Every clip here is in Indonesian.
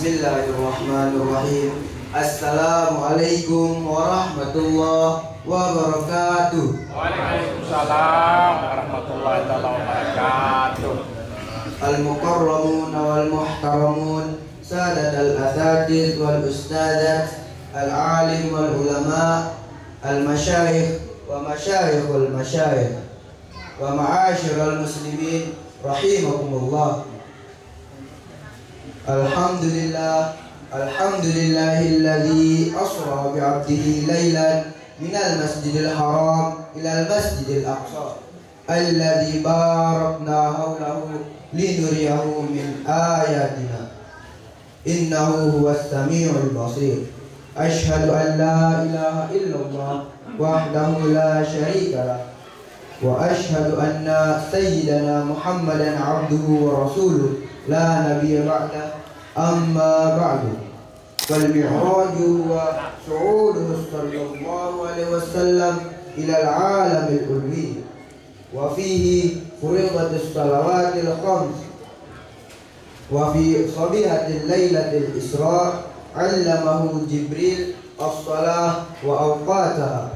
Bismillahirrahmanirrahim. Assalamualaikum warahmatullahi wabarakatuh. Waalaikumsalam warahmatullahi wabarakatuh. Al-mukarramun wal muhtaramun, sadat al-asatidz wal ustadzat, al-alim wal ulama, al-masyayikh wa masyayikhul masyayikh, wa ma'asyiral muslimin rahimakumullah. Alhamdulillahilladzi asra bi'abdihi laylan minal masjidil haram ilal masjidil aqsa alladzi barakna hawlahu linuriyahu min ayatina innahu huwas samiul basir. Asyhadu an la ilaha illallah wahdahu la syarika lah wa asyhadu anna sayyidana Muhammadan abduhu wa rasuluh la nabiyya ba'da. Amma ba'du. Wal mi'raju wa su'uduhu sallallahu alaihi wasallam ila al-alamil ulwi wa fihi furidatus salawatil khams wa fi sabihatil lailatil isra' 'allamahu Jibril as-salah wa awqataha.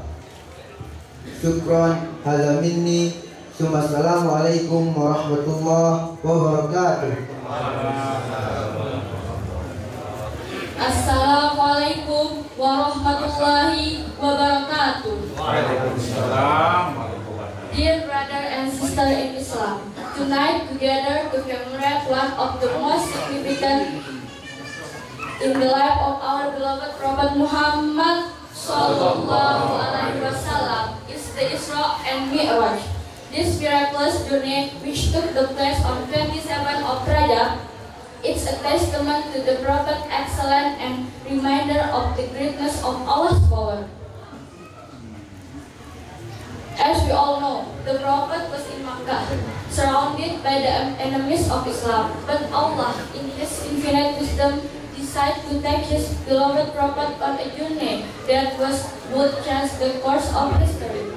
Syukran, hadza minni. Assalamualaikum warahmatullahi wabarakatuh. Assalamualaikum warahmatullahi wabarakatuh. Waalaikumsalam. Dear brother and sister in Islam, tonight together to commemorate one of the most significant in the life of our beloved Prophet Muhammad Sallallahu Alaihi Wasallam is the Isra and Mi'raj. This miraculous journey, which took the place on 27 of Rajab, it's a testament to the Prophet's excellence and reminder of the greatness of Allah's power. As we all know, the Prophet was in Makkah, surrounded by the enemies of Islam. But Allah, in His infinite wisdom, decided to take His beloved Prophet on a journey that would change the course of history.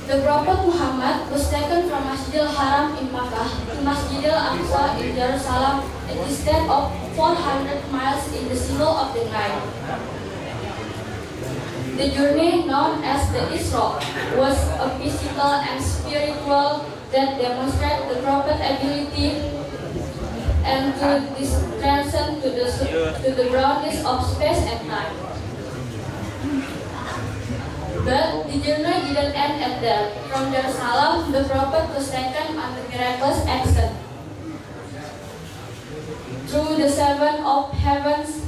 The Prophet Muhammad was taken from Masjidil Haram in Makkah to Masjidil Aqsa in Jerusalem, a distance of 400 miles in the middle of the night. The journey, known as the Isra, was a physical and spiritual that demonstrated the Prophet's ability and to transcend to the boundaries of space and time. But the journey didn't end at that. From Jerusalem, the Prophet was taken on the miraculous ascent through the seven of heavens,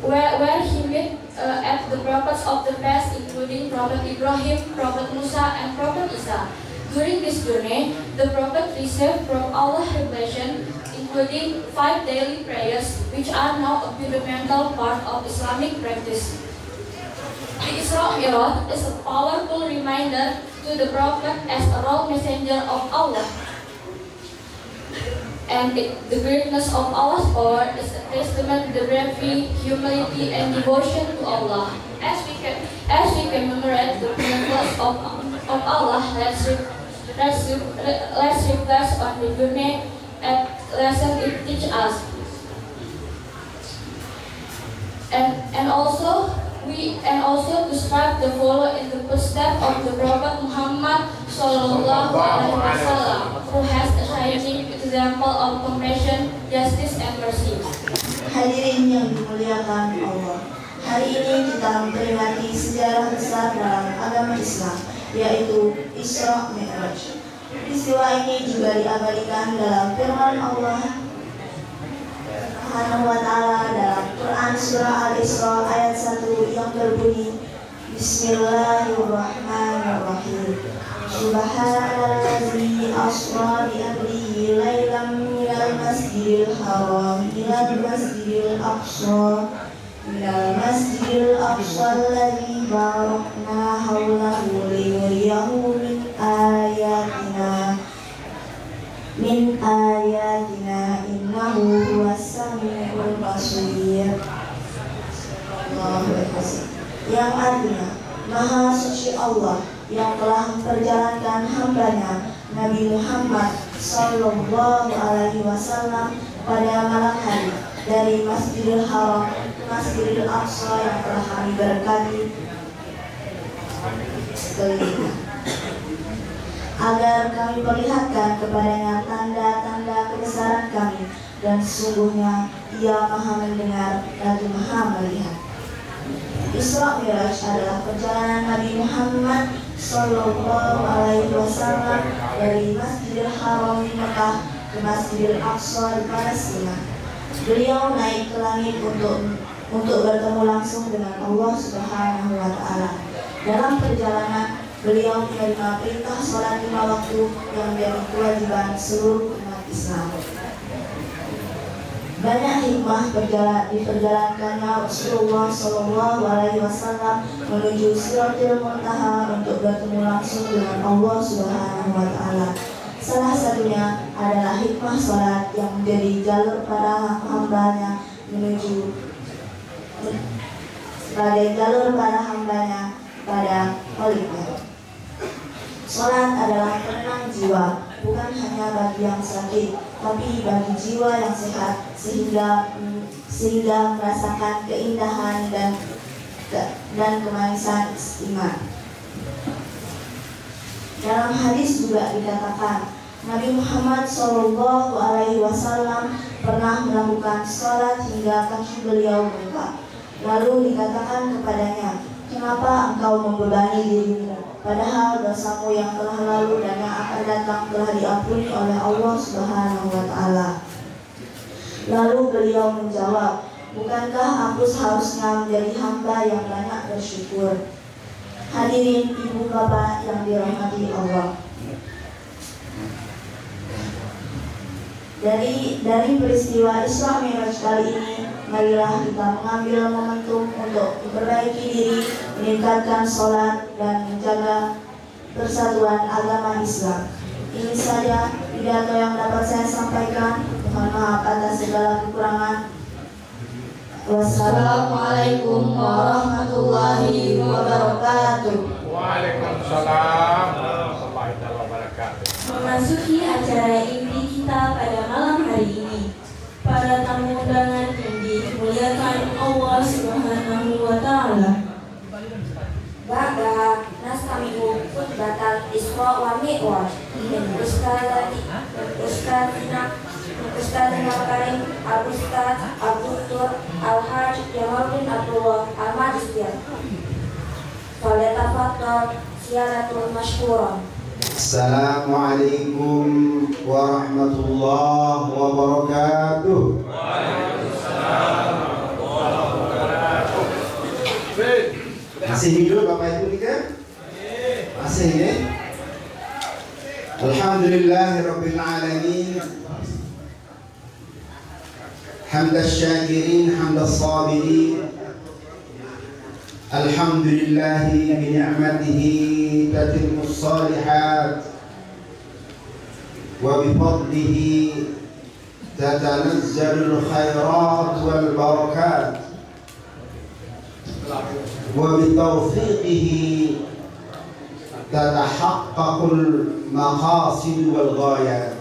where he met at the prophets of the past, including Prophet Ibrahim, Prophet Musa, and Prophet Isa. During this journey, the Prophet received from Allah revelation, including 5 daily prayers, which are now a fundamental part of Islamic practice. The Isra Mi'raj is a powerful reminder to the Prophet as a royal messenger of Allah. And the greatness of Allah's power is a testament to the bravery, humility, and devotion to Allah. As we commemorate the miracles of Allah, let's reflect on the journey and lesson it teaches us. And also to strive to follow in the footsteps of the Prophet Muhammad Sallallahu Alaihi Wasallam, who has a shining example of compassion, justice, and mercy. Hadirin yang dimuliakan Allah, hari ini kita memperingati sejarah besar dalam agama Islam, yaitu Isra Mi'raj. Peristiwa ini juga diabadikan dalam firman Allah Subhanahu wa ta'ala dalam Quran surah Al-Isra ayat 1 yang berbunyi, Bismillahirrahmanirrahim. Subhanallazi asra bi abdihi laylan minal masjidil haram ilal masjidil aqsa alladzi barakna hawlahu linuriyahu min ayatina innahu huwas samiul basir. Yang artinya, Maha Suci Allah yang telah memperjalankan hambanya Nabi Muhammad Sallallahu Alaihi Wasallam pada malam hari dari Masjidil Haram ke Masjidil Aqsa yang telah kami berkati kelilingnya, agar kami perlihatkan kepadanya tanda-tanda kebesaran kami, dan sesungguhnya Ia Maha mendengar lagi Maha melihat. Isra Mi'raj adalah perjalanan Nabi Muhammad Sallallahu Alaihi Wasallam dari Masjidil Haram di Mekah ke Masjidil Aqsa di Palestina. Beliau naik ke langit untuk bertemu langsung dengan Allah Subhanahu Wa Taala. Dalam perjalanan, beliau menerima perintah sholat 5 waktu yang menjadi kewajiban seluruh umat Islam. Banyak hikmah diperjalankannya Rasulullah Shallallahu Alaihi Wasallam menuju Sidratil Muntaha untuk bertemu langsung dengan Allah Subhanahu Wa Taala. Salah satunya adalah hikmah sholat yang menjadi jalur para hambanya pada Khalifah. Sholat adalah penenang jiwa, bukan hanya bagi yang sakit, tapi bagi jiwa yang sehat, sehingga merasakan keindahan dan kemanisan iman. Dalam hadis juga dikatakan, Nabi Muhammad SAW pernah melakukan sholat hingga kaki beliau bengkak. Lalu dikatakan kepadanya, "Kenapa engkau membebani dirimu? Padahal dosamu yang telah lalu dan yang akan datang telah diampuni oleh Allah Subhanahu Wa Taala." Lalu beliau menjawab, "Bukankah aku seharusnya menjadi hamba yang banyak bersyukur?" Hadirin ibu bapak yang dirahmati Allah, dari peristiwa Isra Mi'raj kali ini, marilah kita mengambil momentum untuk memperbaiki diri, meningkatkan sholat, dan menjaga persatuan agama Islam. Ini saja pidato yang dapat saya sampaikan. Mohon maaf atas segala kekurangan. Wassalamualaikum warahmatullahi wabarakatuh. Waalaikumsalam warahmatullahi wabarakatuh. Memasuki acara inti kita pada malam hari ini, para tamu undangan yang dimuliakan Allah Subhanahu Wa Taala. Ba'da nastami'u khutbatal Isra wa Mi'raj min Ustadzina Karim Al-Ustadz Al-Duktur Al-Hajj Jamaluddin Abdullah Al-Majistir. Falyatafaddal siyadatul mashkuran. Assalamualaikum warahmatullahi wabarakatuh. Waalaikumsalam warahmatullahi wabarakatuh. Masih hidup Bapak Ibu kita? Masih ya? Alhamdulillahirabbil alamin. Hamdas syakirin, hamdas sabirin. Alhamdulillahi bi ni'matihi tatimmus shalihat wa bi fadlihi tatanazzalul khairat wal barakat wa bi tawfiqihi tatahaqqaqul maqasid wal ghayat.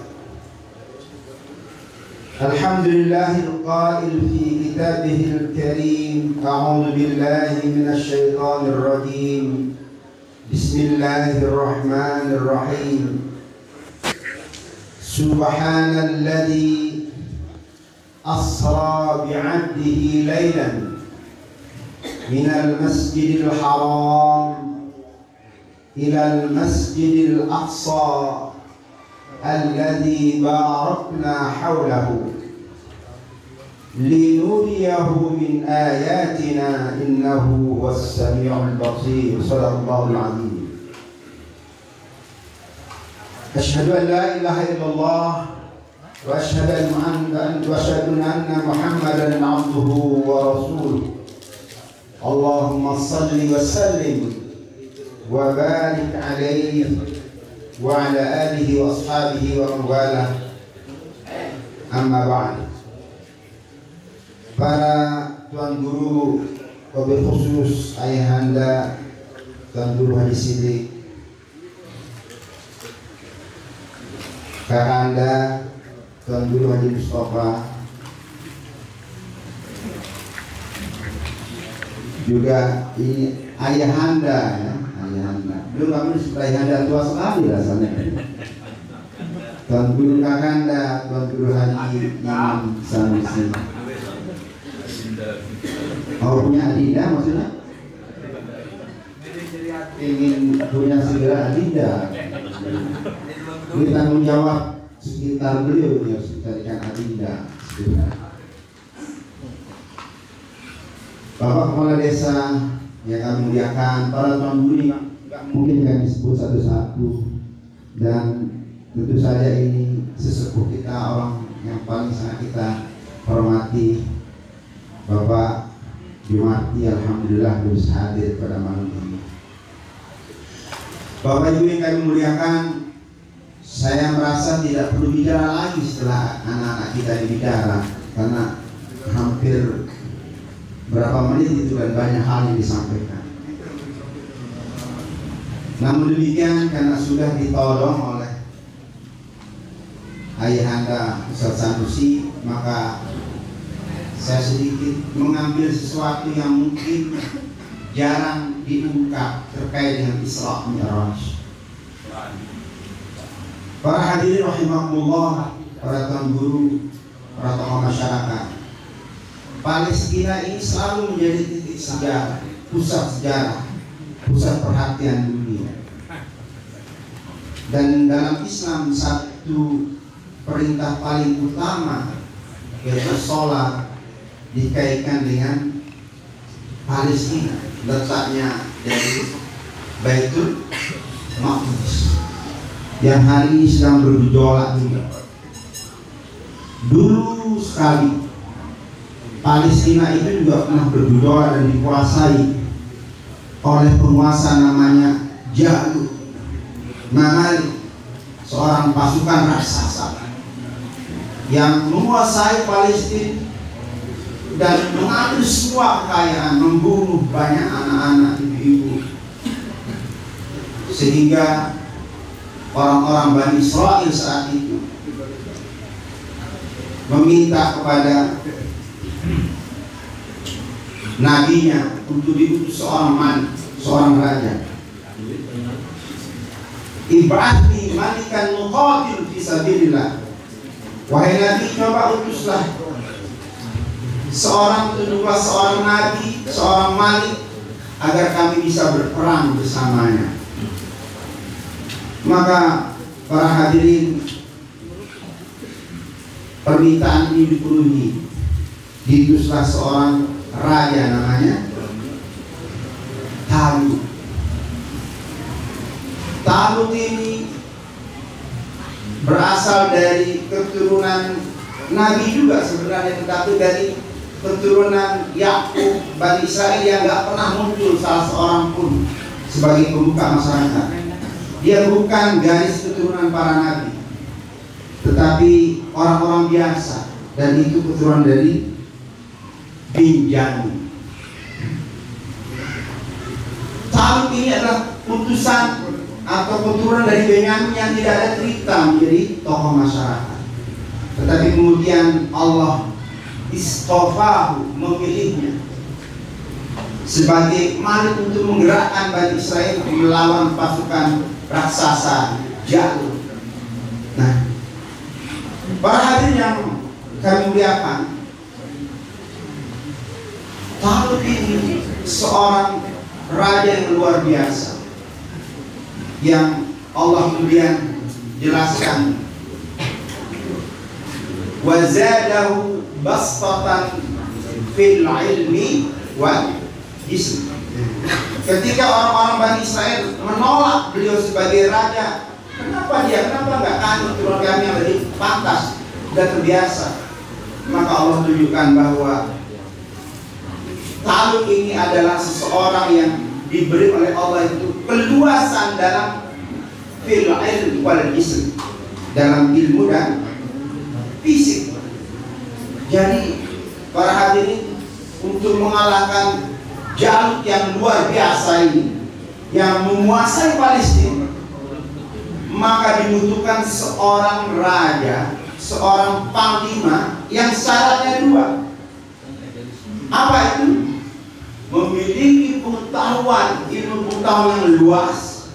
Alhamdulillahil qail fi kitabihil karim, a'udzu billahi minasy syaithanir rajim. Bismillahirrahmanirrahim. Subhanalladzi asra bi'abdihi laylan minal masjidil haram ilal masjidil aqsa alladzi barakna hawlahu linuriyahu min ayatina innahu huwas samiul basir. Shadaqallahul azim. Asyhadu an la ilaha illallah wa asyhadu anna Muhammadan abduhu wa rasuluh. Allahumma salli wa sallim wa barik alaihi wa ala alihi wa ashabihi wa mawalah. Amma ba'd. Para tuan guru, wabil khusus ayahanda Tuan Guru Haji Sidik, kakanda Tuan Guru Haji Mustafa, juga ini ayahanda ya, ayahanda. Belum kami sudah ayahanda tua sekali rasanya. Tuan Guru Kakanda, Tuan Guru Haji Imam Sanusi. Oh, punya adinda maksudnya? Ingin punya segera adinda. Ini tanggung jawab sekitar beliau yang harus mencarikan adinda. Bapak Kepala Desa yang kami muliakan, para tuan guru nggak mungkin kami sebut satu-satu, dan tentu saja ini sesepuh kita, orang yang paling sangat kita hormati, Bapak Jumarti, alhamdulillah bisa hadir pada malam ini. Bapak Ibu yang kami muliakan, saya merasa tidak perlu bicara lagi setelah anak-anak kita bicara, karena hampir berapa menit itu dan banyak hal yang disampaikan. Namun demikian, karena sudah ditodong oleh ayahanda Ustaz Sanusi, maka saya sedikit mengambil sesuatu yang mungkin jarang diungkap terkait dengan Isra Mi'raj. Para hadirin rahimakumullah, para tuan guru, para tokoh masyarakat, Palestina ini selalu menjadi titik sejarah, pusat perhatian dunia. Dan dalam Islam satu perintah paling utama, yaitu sholat, dikaitkan dengan Palestina, letaknya dari Baitul Maqdis yang hari ini sedang bergejolak juga. Dulu sekali Palestina itu juga pernah bergejolak dan dikuasai oleh penguasa namanya Jalut Mamalik, seorang pasukan raksasa yang menguasai Palestina dan mengambil semua kekayaan, membunuh banyak anak-anak, ibu-ibu, sehingga orang-orang Bani Israel saat itu meminta kepada nabinya untuk diutus seorang raja. Ib'athni malikan nuqatil fi sabilillah. Wahai nabi, coba utuslah seorang nabi, seorang malik, agar kami bisa berperang bersamanya. Maka para hadirin, permintaan ini dipenuhi. Diutuslah seorang raja namanya Talut. Talut ini berasal dari keturunan Nabi juga sebenarnya, tetapi dari keturunan Yakub, Bani Israel yang gak pernah muncul salah seorang pun sebagai pembuka masyarakat. Dia bukan garis keturunan para nabi, tetapi orang-orang biasa, dan itu keturunan dari Binjamin. Talut ini adalah putusan atau keturunan dari Benyamin yang tidak ada cerita menjadi tokoh masyarakat, tetapi kemudian Allah istofahu, memilihnya sebagai malik untuk menggerakkan Bani Israel melawan pasukan raksasa Jalut. Nah, para hadirin yang kami muliakan, Talut ini seorang raja yang luar biasa, yang Allah kemudian jelaskan, wazadahu bastatan fil ilmi wal jism. Ketika orang-orang Bani Israel menolak beliau sebagai raja, kenapa nggak kami turun kami yang lebih pantas dan terbiasa? Maka Allah tunjukkan bahwa Talut ini adalah seseorang yang diberi oleh Allah itu keluasan dalam fil ilmi wal jism, dalam ilmu dan fisik. Jadi para hadirin, untuk mengalahkan Jalut yang luar biasa ini, yang menguasai Palestina, maka dibutuhkan seorang raja, seorang panglima yang syaratnya dua. Apa itu? memiliki pengetahuan, ilmu pengetahuan yang luas,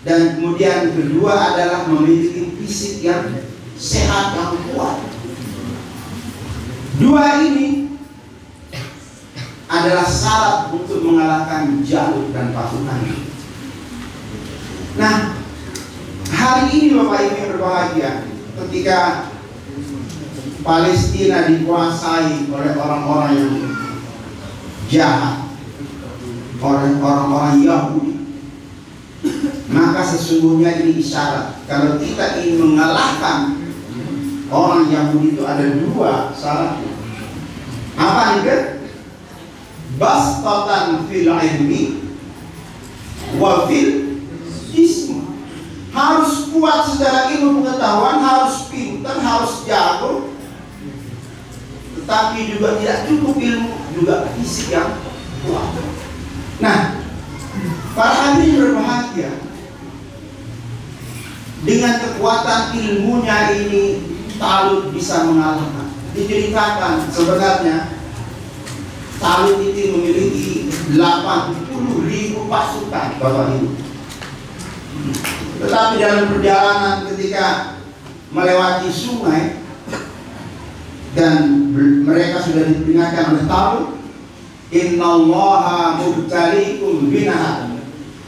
dan kemudian kedua adalah memiliki fisik yang sehat, yang kuat. Dua ini adalah syarat untuk mengalahkan Jalut dan pasukannya. Nah, hari ini Bapak Ibu yang berbahagia, ketika Palestina dikuasai oleh orang-orang yang jahat, orang-orang Yahudi, maka sesungguhnya ini isyarat kalau kita ingin mengalahkan orang Yahudi itu ada dua syarat. Apa itu? Bastatan fil ilmi wa fil ismi. Harus kuat secara ilmu pengetahuan, harus pintar, harus jago, tetapi juga tidak cukup ilmu, juga fisik yang kuat. Nah, para hadirin berbahagia, dengan kekuatan ilmunya ini Talut bisa mengalahkan. Diceritakan sebenarnya Talut itu memiliki 80.000 pasukan, Bapak Ibu. Tetapi dalam perjalanan ketika melewati sungai dan mereka sudah diperingatkan oleh Talut, innallaha mubtaliikum binahar.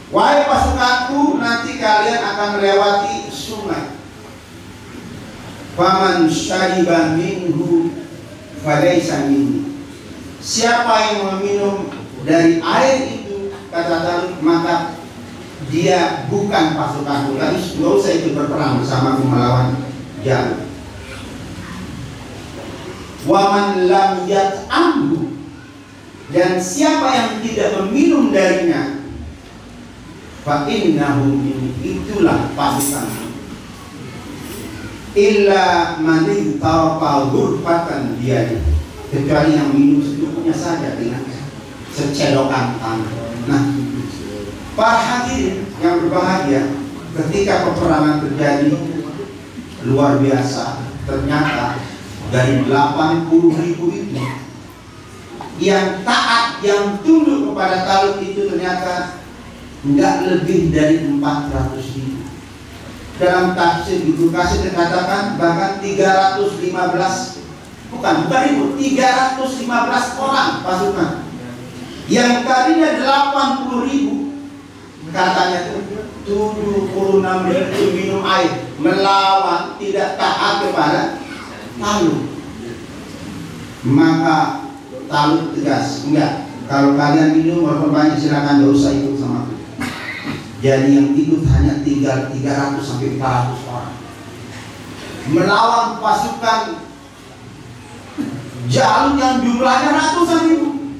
Wahai pasukanku, nanti kalian akan melewati sungai. Faman syariba minhu falaysa minni. Siapa yang meminum dari air itu, kata Talut, maka dia bukan pasukanku. Jadi nggak usah ikut berperang bersamaku melawan Jalut. Waman lam yat'amhu, dan siapa yang tidak meminum darinya, fa innahu minni, itulah pasukanku. Illa man tarafa ghurfatan biyadi, kecuali yang minum secukupnya saja dengan secedokan tangan. Nah, para hadirin yang berbahagia, ketika peperangan terjadi luar biasa, ternyata dari 80.000 itu yang taat, yang tunduk kepada Talut itu ternyata enggak lebih dari 400.000. Dalam tafsir Ibnu Katsir dikatakan bahkan 315 orang pasukan yang tadinya 80.000, katanya itu 76.000 minum air melawan, tidak taat kepada Talut. Maka Talut tegas, enggak, kalau kalian minum walaupun banyak silakan, enggak usah ikut sama aku. Jadi yang ikut hanya 300 sampai 400 orang melawan pasukan Jalut yang jumlahnya ratusan ribu.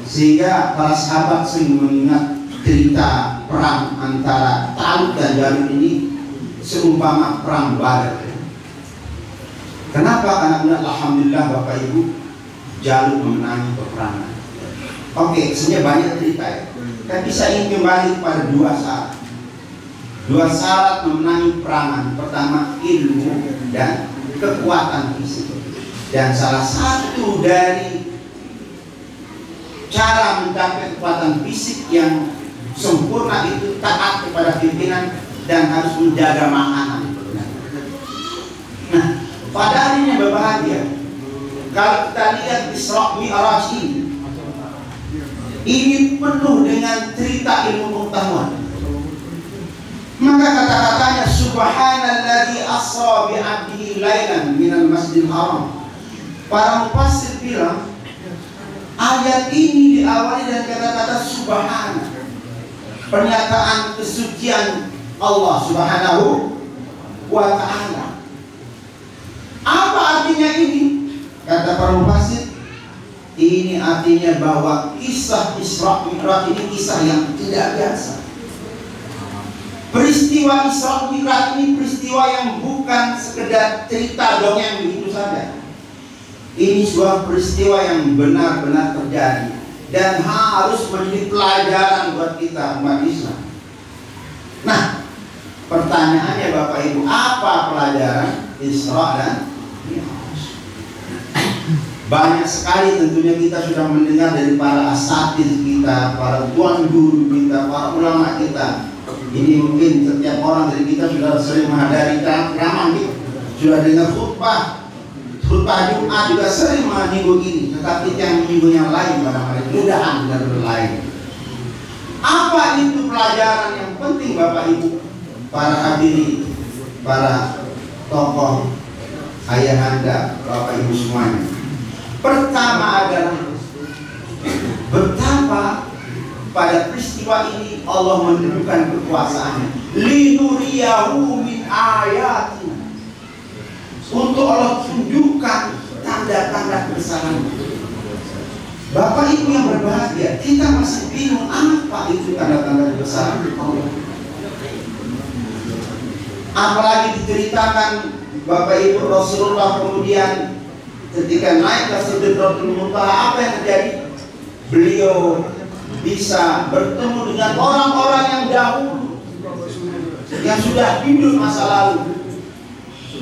Sehingga para sahabat sering mengingat cerita perang antara Talut dan Jalut ini seumpama perang Badar. Kenapa? Karena alhamdulillah Bapak Ibu, Jalut memenangi peperangan. Oke, sebenarnya banyak cerita ya. Tapi saya ingin kembali pada dua syarat. Dua syarat memenangi peperangan. Pertama, ilmu dan kekuatan fisik. Dan salah satu dari cara mencapai kekuatan fisik yang sempurna itu taat kepada pimpinan dan harus menjaga makanan. Nah, pada hari ini berbahagia kalau kita lihat Isra Mi'raj ini penuh dengan cerita ilmu pengetahuan. Maka kata-katanya subhanalladzi asra bi 'abdihi lailan minal masjidil haram. Para mufassir bilang ayat ini diawali dengan kata-kata subhana, pernyataan kesucian Allah Subhanahu wa ta'ala. Apa artinya ini? Kata para mufassir, ini artinya bahwa kisah Isra Mi'raj ini kisah yang tidak biasa. Peristiwa Isra Mi'raj ini peristiwa yang bukan sekedar cerita dongeng begitu saja. Ini sebuah peristiwa yang benar-benar terjadi dan harus menjadi pelajaran buat kita umat Islam. Nah, pertanyaannya Bapak Ibu, apa pelajaran Isra dan Mi'raj? Banyak sekali tentunya kita sudah mendengar dari para asatidz kita, para tuan guru kita, para ulama kita. Ini mungkin setiap orang dari kita sudah sering menghadiri ceramah, sudah dengar khutbah Jumat juga sering menyinggung ini, tetapi yang menyinggung yang lain barangkali mudahan dan lain. Apa itu pelajaran yang penting Bapak Ibu, para hadirin, para tokoh, ayahanda, Bapak Ibu semuanya? Pertama adalah betapa pada peristiwa ini Allah menunjukkan kekuasaannya. Linuriyahu min ayatina. Untuk Allah tunjukkan tanda-tanda kebesaran. Bapak Ibu yang berbahagia, kita masih bingung apa itu tanda-tanda kebesaran Allah. Apalagi diceritakan Bapak Ibu Rasulullah kemudian ketika naik ke Sidratul Muntaha, apa yang terjadi? Beliau bisa bertemu dengan orang-orang yang dahulu, yang sudah hidup masa lalu,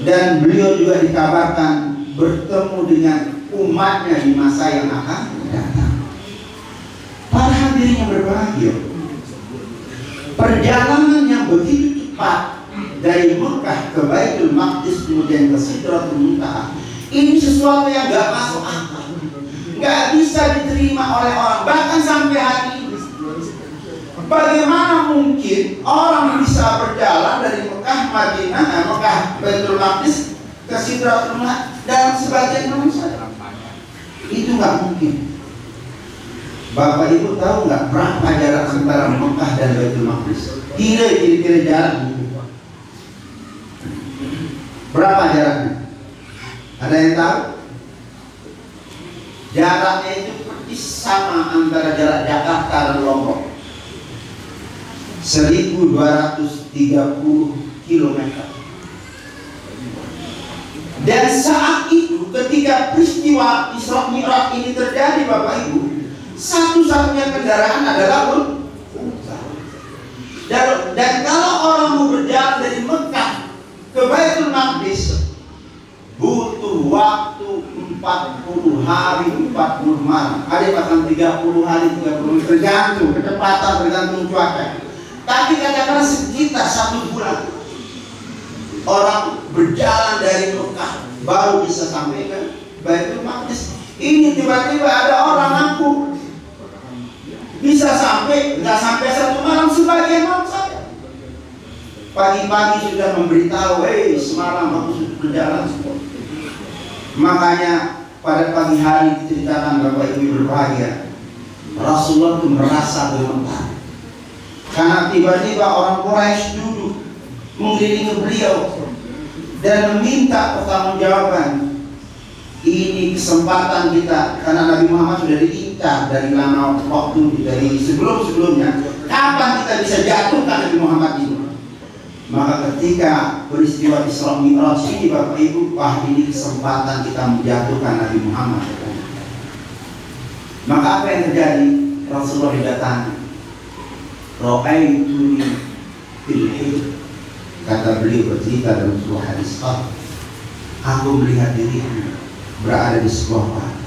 dan beliau juga dikabarkan bertemu dengan umatnya di masa yang akan datang. Para hadirin yang berbahagia, perjalanan yang begitu cepat dari Mekah ke Baitul Maqdis kemudian ke Sidratul Muntaha, ini sesuatu yang gak masuk akal, gak bisa diterima oleh orang, bahkan sampai hari ini. Bagaimana mungkin orang bisa berjalan dari Mekah, Madinah, Mekah, Baitul Maqdis ke Sidratul Muntaha dalam sebagian manusia? Itu gak mungkin. Bapak Ibu tahu gak berapa jarak antara Mekah dan Baitul Maqdis? Kira-kira jarak berapa jaraknya? Ada yang tahu? Jaraknya itu persis sama antara jarak Jakarta dan Lombok, 1230 km. Dan saat itu ketika peristiwa Isra Mi'raj ini terjadi Bapak Ibu, satu-satunya kendaraan adalah unta. Dan kalau orang mau berjalan dari Mekah ke Baitul Maqdis butuh waktu 40 hari 40 malam. Ada bahkan 30 hari 30, tergantung kecepatan, tergantung cuaca. Tapi katakanlah sekitar 1 bulan orang berjalan dari Mekah baru bisa sampai ke Baitul Maqdis. Ini tiba-tiba ada orang ngaku bisa sampai, nggak sampai 1 malam, sebagian malam saja. Pagi-pagi sudah memberitahu, semalam aku sudah berjalan. Makanya pada pagi hari diceritakan Bapak Ibu berbahagia, Rasulullah itu merasa gemetar karena tiba-tiba orang Quraisy duduk mengelilingi beliau dan meminta pertanggungjawaban. Ini kesempatan kita, karena Nabi Muhammad sudah diincar dari lama waktu, dari sebelum-sebelumnya. Kapan kita bisa jatuhkan Nabi Muhammad ini? Maka ketika peristiwa Isra Mi'raj ini Bapak Ibu, ini kesempatan kita menjatuhkan Nabi Muhammad. Maka apa yang terjadi? Rasulullah didatangi. Ra'aituni fil hijr, kata beliau bercerita dalam sebuah hadis, aku melihat diriku berada di sebuah padang.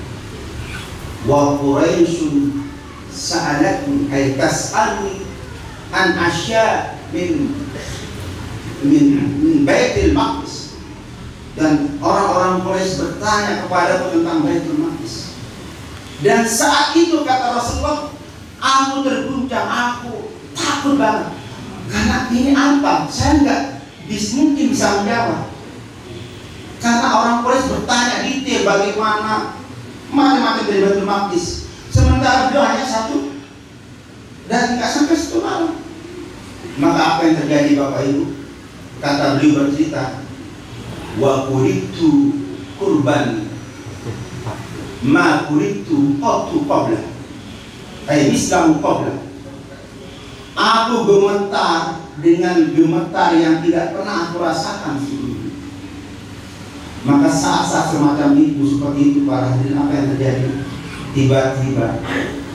Wa Quraisyun sa'alatni ay tas'alni an asya min Baitul Maqdis, dan orang-orang Quraisy bertanya kepadaku tentang Baitul Maqdis. Dan saat itu kata Rasulullah, aku terguncang, aku takut banget, karena ini apa? Saya nggak mungkin bisa menjawab, karena orang Quraisy bertanya detail bagaimana macam-macam dari Baitul Maqdis, sementara beliau hanya satu dan nggak sampai 1 malam. Maka apa yang terjadi Bapak Ibu? Kata beliau bercerita, wa kuritu kurban ma kuritu qattu qabla, ay mislahu qabla. Aku gemetar dengan gemetar yang tidak pernah aku rasakan sebelumnya. Maka saat-saat semacam itu, seperti itu para hadirin, apa yang terjadi? Tiba-tiba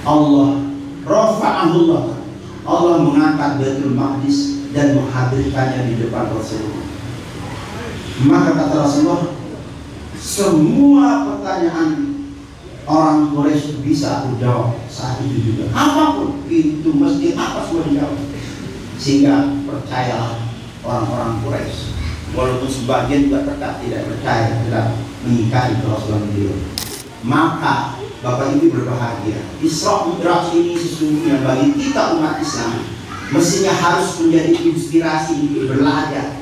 Allah rafa'ahullah, Allah mengangkat Baitul Maqdis dan menghadirkannya di depan Rasulullah. Maka kata Rasulullah, semua pertanyaan orang Quraisy bisa aku jawab saat itu juga. Apapun itu mesti apa semua dijawab. Sehingga percayalah orang-orang Quraisy. Walaupun sebagian juga tetap tidak percaya, tidak mengingkari kerasulan beliau. Maka Bapak Ibu berbahagia. Isra Mi'raj ini sesungguhnya bagi kita umat Islam mestinya harus menjadi inspirasi untuk belajar.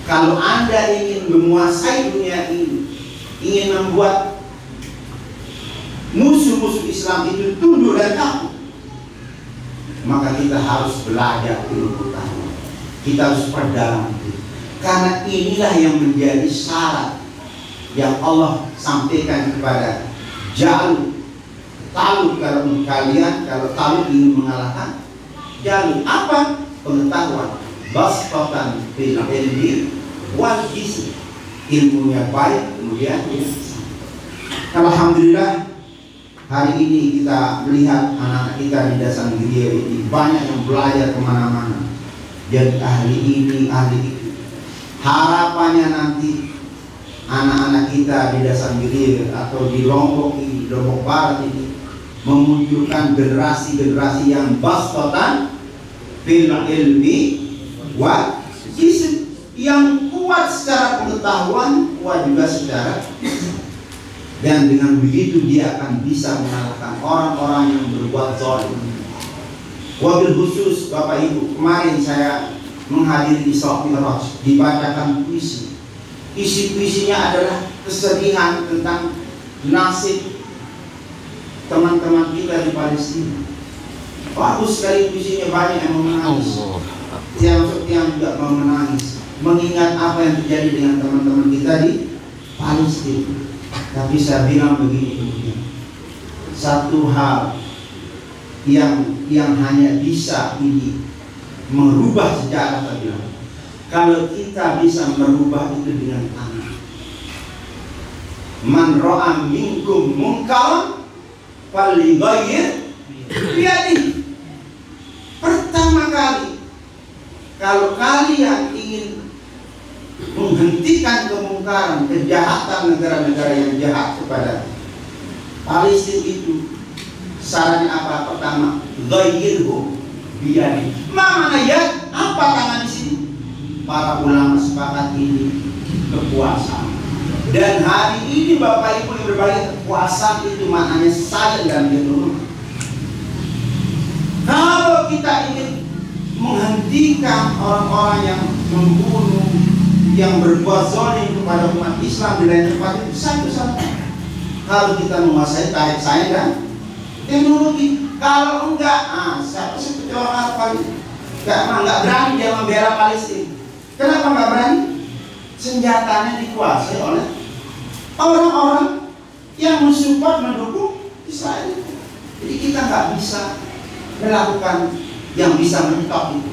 Kalau Anda ingin menguasai dunia ini, ingin membuat musuh-musuh Islam itu tunduk dan takut, maka kita harus belajar ilmu pengetahuan. Kita harus perdalam itu. Karena inilah yang menjadi syarat yang Allah sampaikan kepada Jalut. Talut kalau kalian, kalau Talut ingin mengalahkan Jalut, apa? Pengetahuan. Basqatan bil ilmi wal jism. Ilmunya baik, kemudian alhamdulillah hari ini kita melihat anak-anak kita di Dasar Negeri ini banyak yang belajar kemana-mana, jadi ahli ini, ahli itu. Harapannya nanti anak-anak kita di Dasar Negeri atau di Lombok ini, Lombok Barat ini, memunculkan generasi-generasi yang basqatan bil ilmi wa jism, yang kuat secara pengetahuan, kuat juga secara, dan dengan begitu dia akan bisa mengalahkan orang-orang yang berbuat zalim. Wabil khusus Bapak Ibu, kemarin saya menghadiri Isra Mi'raj, dibacakan puisi. Isi puisinya adalah kesedihan tentang nasib teman-teman kita di Palestina. Bagus sekali puisinya, banyak yang menangis. Tiang juga mau menangis, mengingat apa yang terjadi dengan teman-teman kita di Palestina. Tapi saya bilang begini, satu hal yang hanya bisa ini merubah sejarah, saya bilang, kalau kita bisa merubah itu dengan tangan. Man ra'a minkum munkaran falyughayyir biyadihi. Pertama kali, kalau kalian ingin menghentikan kemungkaran, kejahatan negara-negara yang jahat kepada Palestina itu, sarannya apa? Pertama, ghayyirhu biyadihi. Mana ya? Apa tangan di sini? Para ulama sepakat ini kekuasaan. Dan hari ini Bapak Ibu yang berbagi, kekuasaan itu maknanya saya dan menurut. Kalau kita ingin menghentikan orang-orang yang membunuh, yang berbuat zalim kepada umat Islam di lain tempat, itu satu-satu harus kita menguasai tarik saya dan teknologi. Kalau enggak, siapa seperti orang Arab nggak berani dia membela Palestina. Kenapa nggak berani? Senjatanya dikuasai oleh orang-orang yang mensupport, mendukung Israel. Jadi kita nggak bisa melakukan yang bisa mentok itu,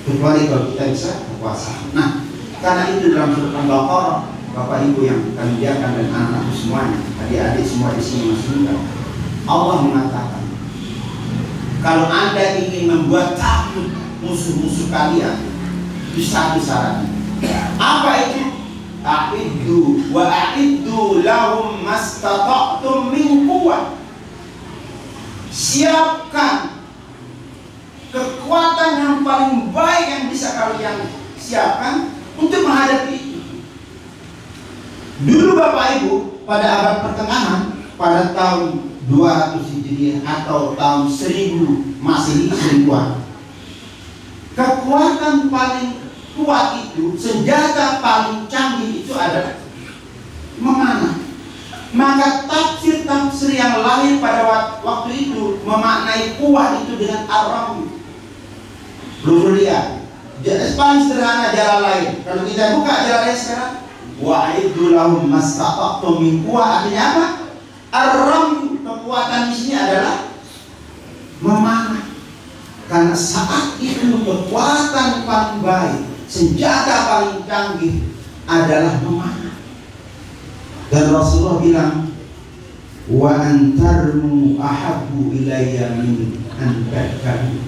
kecuali kalau kita bisa berkuasa. Nah, karena itu dalam surat Al-Baqarah, Bapak Ibu yang kami muliakan dan anak-anakku semuanya, adik-adik semua di sini masih muda, Allah mengatakan, kalau Anda ingin membuat takut musuh-musuh kalian, itu satu syaratnya. Apa itu? A'iddu wa a'iddu lahum mastata'tum min quwwah. Siapkan kekuatan yang paling baik yang bisa kalian siapkan untuk menghadapi itu. Dulu Bapak Ibu, pada abad pertengahan, pada tahun 200 Hijriah atau tahun 1000 Masehi, 1000-an, kekuatan paling kuat itu, senjata paling canggih itu adalah memanah. Maka tafsir yang lahir pada waktu itu memaknai kuat itu dengan ar-ram. Belum lihat. Paling sederhana jalan lain. Kalau kita buka jalan lain sekarang, wa'iddu lahum mastata'tum min quwwah, artinya apa? Ar-ram, kekuatan di sini adalah memanah. Karena saat itu kekuatan paling baik, senjata paling canggih adalah memanah. Dan Rasulullah bilang, wa antarmu ahabbu ilayya min an tadkaru.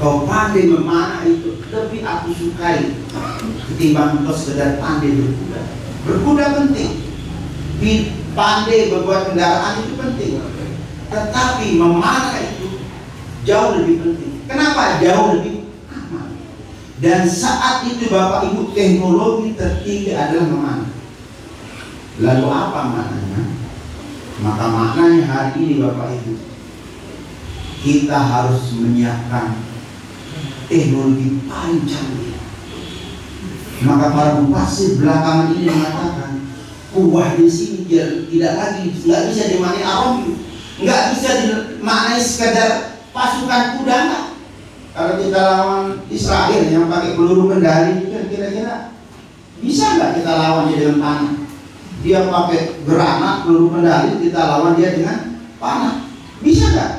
Kau pandai memanah itu lebih aku sukai ketimbang kau sekedar pandai berkuda. Berkuda penting, pandai berbuat kendaraan itu penting, tetapi memanah itu jauh lebih penting. Kenapa? Jauh lebih aman. Dan saat itu Bapak Ibu, teknologi tertinggi adalah memanah. Lalu apa maknanya? Maka maknanya hari ini Bapak Ibu, kita harus menyiapkan teknologi paling canggih. Maka para mufasir belakangan ini mengatakan kuwah di sini nggak bisa dimaknai Arabi, nggak bisa dimaknai sekedar pasukan kuda, enggak. Kalau kita lawan Israel yang pakai peluru kendali, kira-kira bisa nggak kita lawan dia dengan panah? Dia pakai granat peluru kendali, kita lawan dia dengan panah, bisa nggak?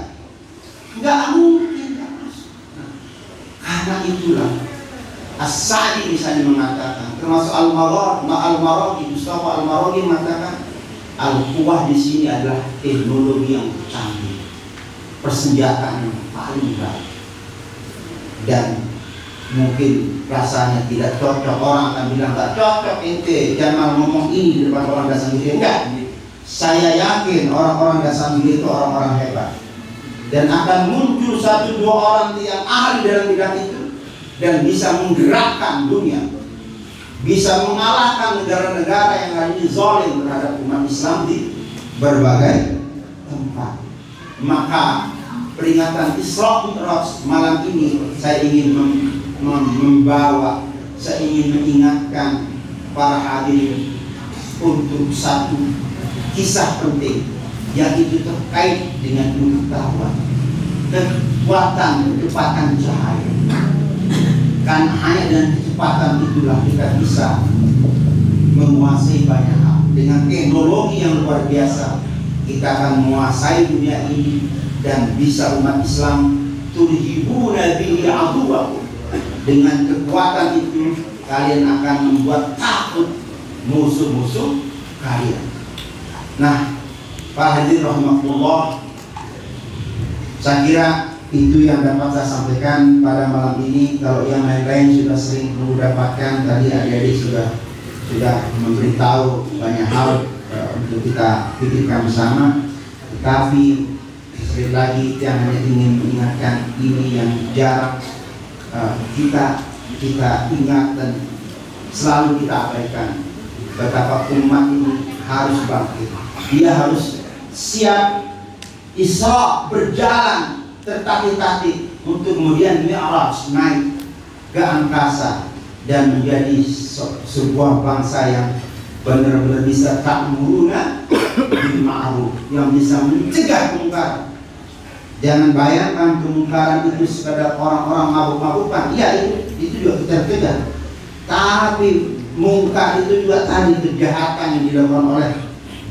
Nggak mungkin, nggak masuk. Karena itulah As-Sa'di misalnya mengatakan, termasuk Al-Maraghi, Mustafa Al-Maraghi mengatakan al-quwah di sini adalah teknologi yang canggih, persenjataan yang paling baik. Dan mungkin rasanya tidak cocok, orang akan bilang nggak cocok ente jangan ngomong ini di depan orang Dasamiri. Enggak, saya yakin orang-orang Dasamiri itu orang-orang hebat, dan akan muncul 1-2 orang yang ahli dalam bidang itu dan bisa menggerakkan dunia, bisa mengalahkan negara-negara yang hari ini zalim terhadap umat Islam di berbagai tempat. Maka peringatan Isra Mi'raj malam ini saya ingin membawa, saya ingin mengingatkan para hadirin untuk satu kisah penting, yaitu terkait dengan pengetahuan, kekuatan, kecepatan cahaya. Karena hanya dengan kecepatan itulah kita bisa menguasai banyak hal. Dengan teknologi yang luar biasa, kita akan menguasai dunia ini dan bisa umat Islam turhibuna bihi aduwakum. Dengan kekuatan itu kalian akan membuat takut musuh-musuh kalian. Nah, Pak Hadirin rahimahullah, saya kira itu yang dapat saya sampaikan pada malam ini. Kalau yang lain-lain sudah sering mendapatkan, tadi adik-adik sudah memberitahu banyak hal untuk kita pikirkan bersama. Tetapi sekali lagi yang hanya ingin mengingatkan ini yang jarang kita ingat dan selalu kita abaikan, betapa umat ini harus bangkit. Dia harus siap Isra, berjalan tertatih-tatih untuk kemudian Mi'raj, naik ke angkasa dan menjadi sebuah bangsa yang benar-benar bisa ta'muruna bil ma'ruf, yang bisa mencegah kemungkaran. Jangan bayangkan kemungkaran itu sekadar orang-orang mabuk-mabukan. Iya, itu juga kita cegah. Tapi mungkar itu juga tadi kejahatan yang dilakukan oleh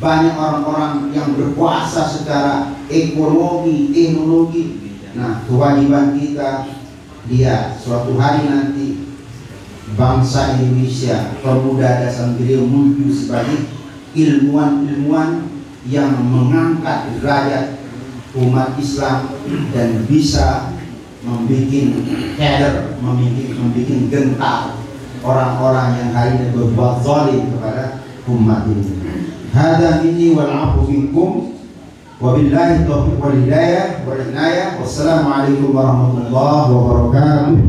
banyak orang-orang yang berkuasa secara ekonomi, teknologi. Nah, kewajiban kita lihat suatu hari nanti bangsa Indonesia, pemuda Dasamiri muncul sebagai ilmuwan-ilmuwan yang mengangkat derajat umat Islam dan bisa membuat kader, membuat gentar orang-orang yang hari ini berbuat zalim kepada umat ini. Hada minni wal 'afwu minkum. Wabillahi taufiq wal hidayah wal inayah. Wassalamualaikum warahmatullahi wabarakatuh.